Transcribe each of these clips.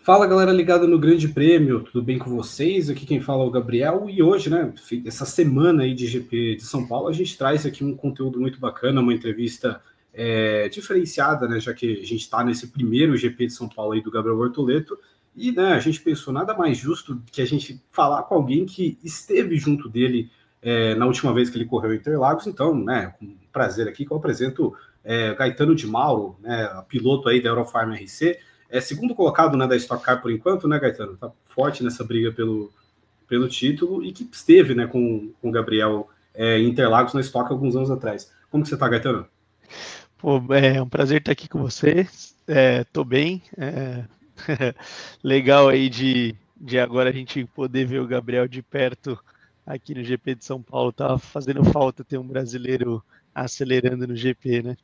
Fala galera ligada no Grande Prêmio, tudo bem com vocês? Aqui quem fala é o Gabriel e hoje, né, essa semana aí de GP de São Paulo, a gente traz aqui um conteúdo muito bacana, uma entrevista diferenciada, né, já que a gente está nesse primeiro GP de São Paulo aí do Gabriel Bortoleto e, né, a gente pensou nada mais justo que a gente falar com alguém que esteve junto dele na última vez que ele correu em Interlagos, então, né, com prazer aqui que eu apresento Gaetano de Mauro, né, piloto aí da Eurofarm RC, segundo colocado, né, da Stock Car por enquanto, né, Gaetano? Tá forte nessa briga pelo título e que esteve, né, com o Gabriel em Interlagos na Stock alguns anos atrás. Como que você tá, Gaetano? Pô, é um prazer estar aqui com você. Tô bem. Legal aí de agora a gente poder ver o Gabriel de perto aqui no GP de São Paulo. Tá fazendo falta ter um brasileiro acelerando no GP, né?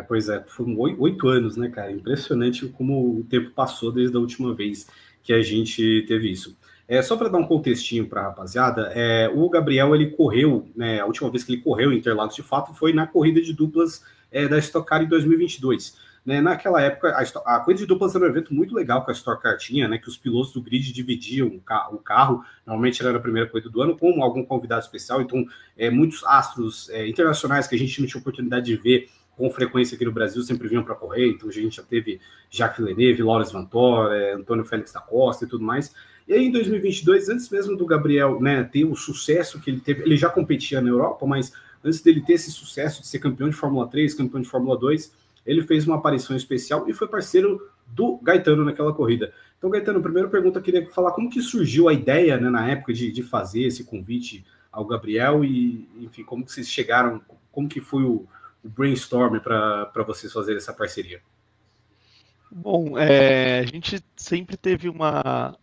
Pois é, foram 8 anos, né, cara? Impressionante como o tempo passou desde a última vez que a gente teve isso. Só para dar um contextinho para a rapaziada, o Gabriel ele correu, né, a última vez que ele correu em Interlagos de fato foi na corrida de duplas da Stock Car em 2022. Né, naquela época, a corrida de duplas era um evento muito legal que a Stock Car tinha, né, que os pilotos do grid dividiam o carro, normalmente era a primeira corrida do ano, com algum convidado especial, então muitos astros internacionais que a gente não tinha oportunidade de ver com frequência aqui no Brasil sempre vinham para correr, então a gente já teve Jacques Villeneuve, Laurens Vantore, Antônio Félix da Costa e tudo mais. E aí em 2022, antes mesmo do Gabriel, né, ter o sucesso que ele teve, ele já competia na Europa, mas antes dele ter esse sucesso de ser campeão de Fórmula 3, campeão de Fórmula 2, ele fez uma aparição especial e foi parceiro do Gaetano naquela corrida. Então, Gaetano, primeira pergunta, eu queria falar como que surgiu a ideia, né, na época de fazer esse convite ao Gabriel e, enfim, como que vocês chegaram, como que foi o brainstorm para vocês fazerem essa parceria? Bom, a gente sempre teve uma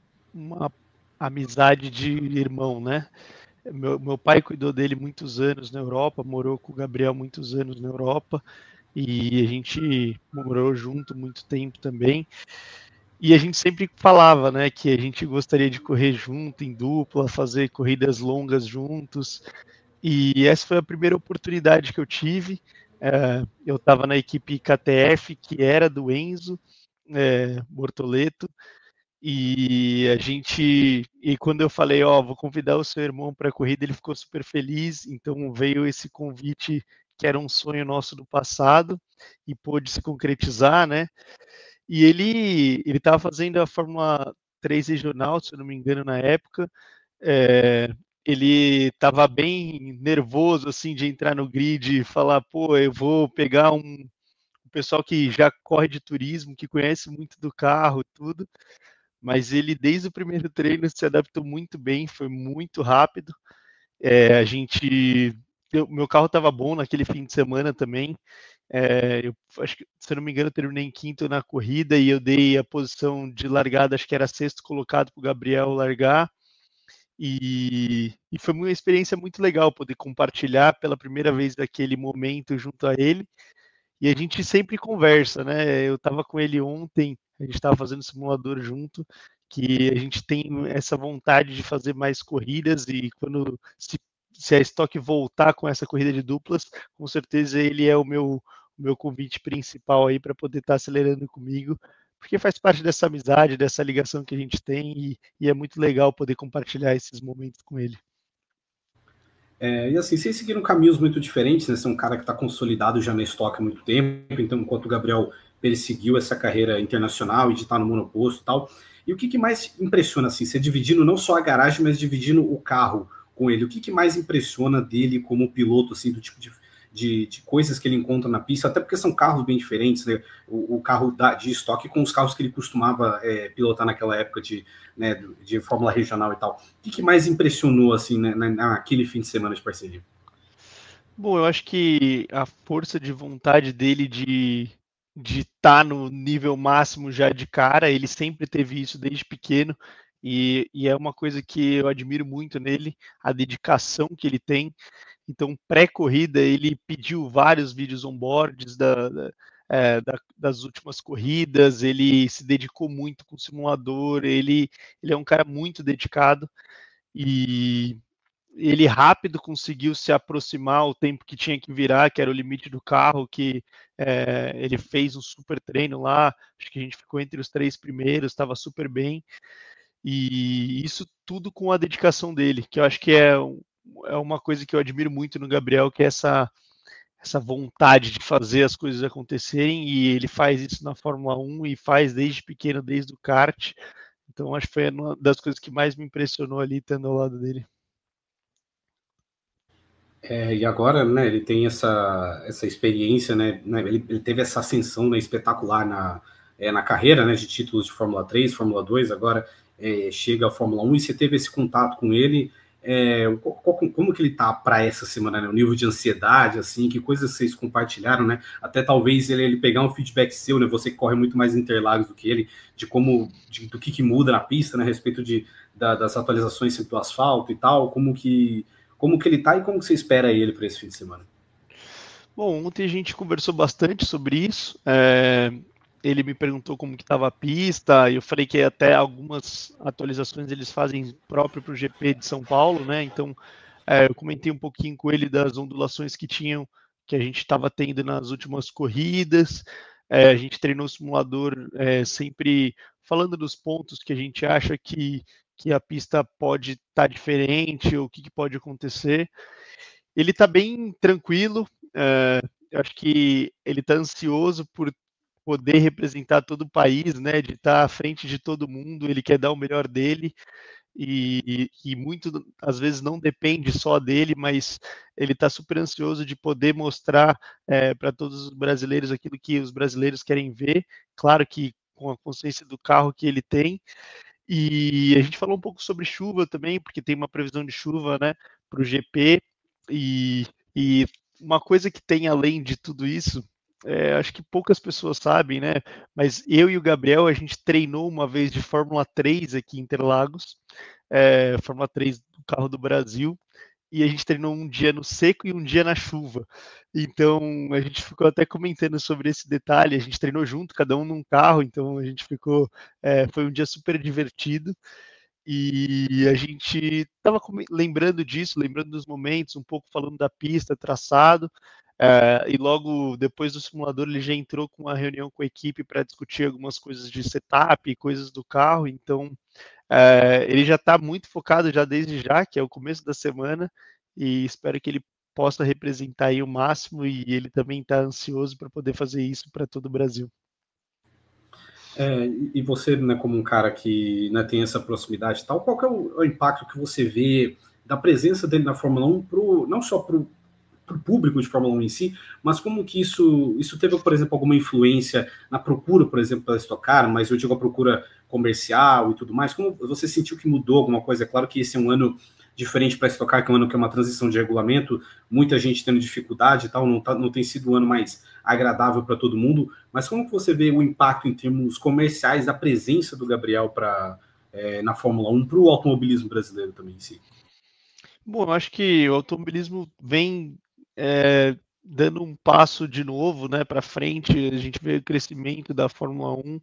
amizade de irmão, né? Meu pai cuidou dele muitos anos na Europa, morou com o Gabriel muitos anos na Europa. E a gente morou junto muito tempo também. E a gente sempre falava, né, que a gente gostaria de correr junto, em dupla, fazer corridas longas juntos. E essa foi a primeira oportunidade que eu tive. Eu estava na equipe KTF, que era do Enzo Bortoleto, e quando eu falei, ó, vou convidar o seu irmão para a corrida, ele ficou super feliz, então veio esse convite que era um sonho nosso do passado e pôde se concretizar, né? E ele estava fazendo a Fórmula 3 regional, se eu não me engano, na época. É, ele estava bem nervoso assim de entrar no grid e falar, pô, eu vou pegar um pessoal que já corre de turismo, que conhece muito do carro, tudo, mas ele desde o primeiro treino se adaptou muito bem, foi muito rápido. A gente, meu carro estava bom naquele fim de semana também. Eu acho que, se eu não me engano, eu terminei em quinto na corrida e eu dei a posição de largada, acho que era sexto colocado para o Gabriel largar. E foi uma experiência muito legal poder compartilhar pela primeira vez daquele momento junto a ele. E a gente sempre conversa, né? Eu estava com ele ontem, a gente estava fazendo simulador junto, que a gente tem essa vontade de fazer mais corridas e quando se a Stock voltar com essa corrida de duplas, com certeza ele é o meu convite principal aí para poder estar acelerando comigo, porque faz parte dessa amizade, dessa ligação que a gente tem e é muito legal poder compartilhar esses momentos com ele. E assim, vocês seguiram caminhos muito diferentes, né? Você é um cara que está consolidado já na estoque há muito tempo, então enquanto o Gabriel perseguiu essa carreira internacional e de estar no monoposto e tal. E o que mais impressiona, assim, você dividindo não só a garagem, mas dividindo o carro com ele, o que mais impressiona dele como piloto, assim, do tipo de coisas que ele encontra na pista, até porque são carros bem diferentes, né? O carro de estoque com os carros que ele costumava pilotar naquela época né, de Fórmula Regional e tal. O que mais impressionou, assim, né, naquele fim de semana de parceria? Bom, eu acho que a força de vontade dele de estar no nível máximo já de cara, ele sempre teve isso desde pequeno, e é uma coisa que eu admiro muito nele, a dedicação que ele tem. Então, pré-corrida, ele pediu vários vídeos on-boards das últimas corridas, ele se dedicou muito com o simulador, ele é um cara muito dedicado, e ele rápido conseguiu se aproximar ao tempo que tinha que virar, que era o limite do carro, que ele fez um super treino lá, acho que a gente ficou entre os 3 primeiros, estava super bem, e isso tudo com a dedicação dele, que eu acho que é uma coisa que eu admiro muito no Gabriel, que é essa vontade de fazer as coisas acontecerem, e ele faz isso na Fórmula 1 e faz desde pequeno, desde o kart. Então acho que foi uma das coisas que mais me impressionou ali, estando ao lado dele. E agora, né, ele tem essa experiência, né, ele teve essa ascensão, né, espetacular na carreira, né, de títulos de Fórmula 3, Fórmula 2, agora chega à Fórmula 1, e você teve esse contato com ele, como que ele tá para essa semana, né, o nível de ansiedade, assim, que coisas vocês compartilharam, né, até talvez ele pegar um feedback seu, né, você que corre muito mais Interlagos do que ele, do que muda na pista, né, a respeito das atualizações do asfalto e tal, como que ele tá e como que você espera ele para esse fim de semana? Bom, ontem a gente conversou bastante sobre isso. Ele me perguntou como que estava a pista, e eu falei que até algumas atualizações eles fazem próprio para o GP de São Paulo, né? Então, eu comentei um pouquinho com ele das ondulações que a gente estava tendo nas últimas corridas. A gente treinou o simulador sempre falando dos pontos que a gente acha que a pista pode estar diferente, ou o que pode acontecer. Ele está bem tranquilo, eu acho que ele está ansioso por poder representar todo o país, né, de estar à frente de todo mundo, ele quer dar o melhor dele, e muito, às vezes, não depende só dele, mas ele está super ansioso de poder mostrar para todos os brasileiros aquilo que os brasileiros querem ver, claro que com a consciência do carro que ele tem. E a gente falou um pouco sobre chuva também, porque tem uma previsão de chuva, né, para o GP. E uma coisa que tem além de tudo isso, acho que poucas pessoas sabem, né? Mas eu e o Gabriel, a gente treinou uma vez de Fórmula 3 aqui em Interlagos, Fórmula 3 do carro do Brasil, e a gente treinou um dia no seco e um dia na chuva. Então a gente ficou até comentando sobre esse detalhe. A gente treinou junto, cada um num carro, então a gente ficou. Foi um dia super divertido. E a gente estava lembrando disso, lembrando dos momentos, um pouco falando da pista, traçado. E logo depois do simulador, ele já entrou com uma reunião com a equipe para discutir algumas coisas de setup, coisas do carro. Então, ele já está muito focado já desde já, que é o começo da semana, e espero que ele possa representar aí o máximo, e ele também está ansioso para poder fazer isso para todo o Brasil. E você, né, como um cara que, né, tem essa proximidade e tal, qual que é o impacto que você vê da presença dele na Fórmula 1, não só para o público de Fórmula 1 em si, mas como que isso teve, por exemplo, alguma influência na procura, por exemplo, pela Stock Car, mas eu digo a procura comercial e tudo mais, como você sentiu que mudou alguma coisa? É claro que esse é um ano diferente para a Stock Car, que é um ano que é uma transição de regulamento, muita gente tendo dificuldade e tal, não tem sido um ano mais agradável para todo mundo, mas como que você vê o impacto em termos comerciais da presença do Gabriel na Fórmula 1 para o automobilismo brasileiro também em si? Bom, eu acho que o automobilismo vem dando um passo de novo, né, para frente. A gente vê o crescimento da Fórmula 1,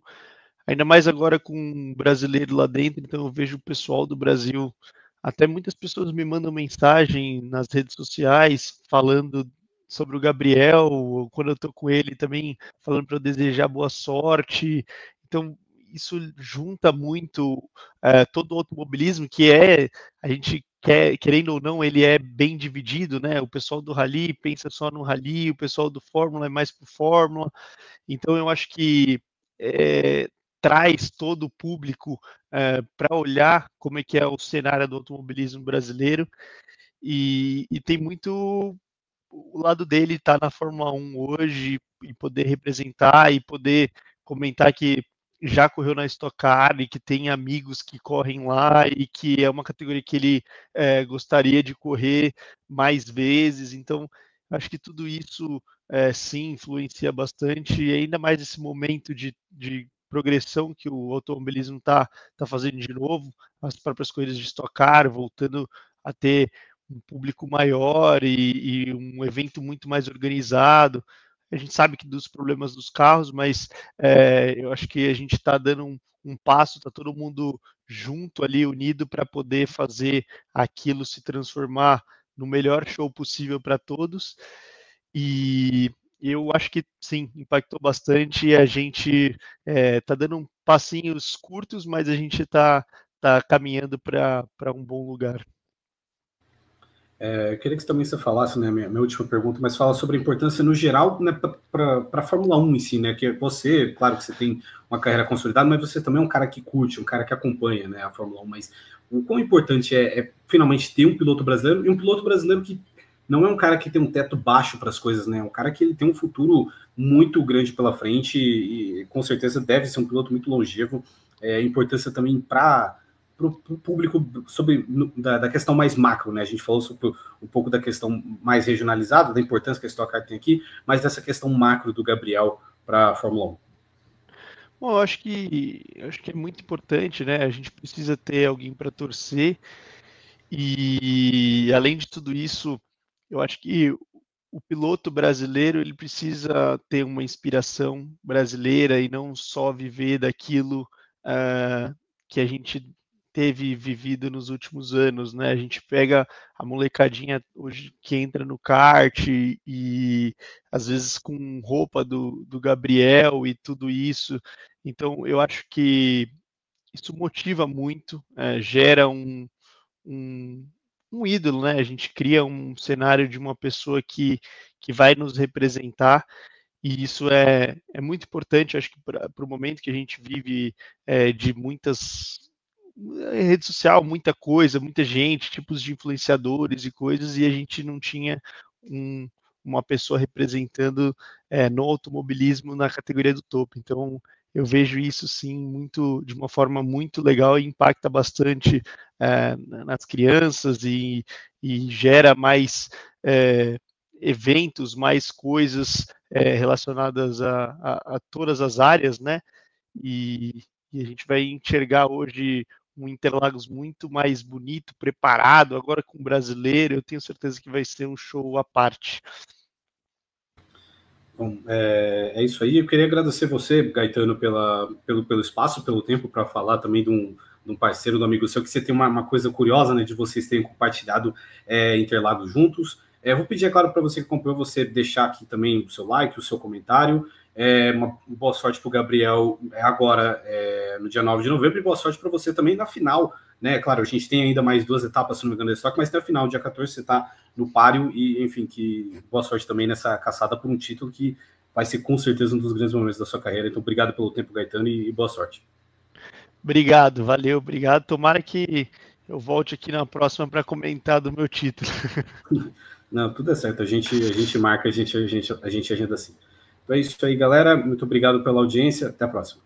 ainda mais agora com um brasileiro lá dentro. Então eu vejo o pessoal do Brasil, até muitas pessoas me mandam mensagem nas redes sociais falando sobre o Gabriel, ou quando eu estou com ele também falando para eu desejar boa sorte. Então isso junta muito todo o automobilismo, que a gente querendo ou não, ele é bem dividido, né? O pessoal do Rally pensa só no Rally, o pessoal do Fórmula é mais por Fórmula. Então eu acho que traz todo o público para olhar como é que é o cenário do automobilismo brasileiro, e tem muito o lado dele estar na Fórmula 1 hoje e poder representar e poder comentar que já correu na Stock Car e que tem amigos que correm lá e que é uma categoria que ele gostaria de correr mais vezes. Então, acho que tudo isso sim influencia bastante, e ainda mais esse momento de progressão que o automobilismo tá fazendo de novo, as próprias corridas de Stock Car voltando a ter um público maior e um evento muito mais organizado. A gente sabe que dos problemas dos carros, mas eu acho que a gente está dando um passo, está todo mundo junto ali, unido, para poder fazer aquilo se transformar no melhor show possível para todos. E eu acho que sim, impactou bastante e a gente tá dando passinhos curtos, mas a gente tá caminhando para um bom lugar. Eu queria que também você falasse, né, minha última pergunta, mas fala sobre a importância no geral, né, para a Fórmula 1 em si, né, que você, claro que você tem uma carreira consolidada, mas você também é um cara que curte, um cara que acompanha, né, a Fórmula 1, mas o quão importante é finalmente ter um piloto brasileiro, e um piloto brasileiro que não é um cara que tem um teto baixo para as coisas, né, é um cara que ele tem um futuro muito grande pela frente e com certeza deve ser um piloto muito longevo. A importância também para o público sobre da questão mais macro, né? A gente falou sobre um pouco da questão mais regionalizada, da importância que a Stock Car tem aqui, mas dessa questão macro do Gabriel para a Fórmula 1. Bom, eu acho que é muito importante, né? A gente precisa ter alguém para torcer e, além de tudo isso, eu acho que o piloto brasileiro ele precisa ter uma inspiração brasileira e não só viver daquilo que a gente teve vivido nos últimos anos, né? A gente pega a molecadinha hoje que entra no kart e às vezes com roupa do Gabriel e tudo isso. Então eu acho que isso motiva muito, gera um, um ídolo, né? A gente cria um cenário de uma pessoa que vai nos representar, e isso é muito importante, acho que para o momento que a gente vive de muitas rede social, muita coisa, muita gente, tipos de influenciadores e coisas, e a gente não tinha uma pessoa representando no automobilismo na categoria do topo. Então, eu vejo isso sim muito de uma forma muito legal e impacta bastante nas crianças e gera mais eventos, mais coisas relacionadas a todas as áreas, né? E a gente vai enxergar hoje um Interlagos muito mais bonito, preparado, agora com o brasileiro, eu tenho certeza que vai ser um show à parte. Bom, é isso aí. Eu queria agradecer você, Gaetano, pelo espaço, pelo tempo para falar também de um parceiro, do amigo seu, que você tem uma coisa curiosa, né, de vocês terem compartilhado Interlagos juntos. Vou pedir, é claro, para você que acompanhou, você deixar aqui também o seu like, o seu comentário. Uma boa sorte para o Gabriel agora, no dia 9 de novembro, e boa sorte para você também na final, né? Claro, a gente tem ainda mais 2 etapas, se não me engano, da Stock, mas até a final, dia 14, você está no páreo, e enfim, que boa sorte também nessa caçada por um título que vai ser com certeza um dos grandes momentos da sua carreira. Então, obrigado pelo tempo, Gaetano, e boa sorte. Obrigado, valeu, obrigado. Tomara que eu volte aqui na próxima para comentar do meu título. Não, tudo é certo, a gente marca, a gente agenda assim. Então é isso aí, galera. Muito obrigado pela audiência. Até a próxima.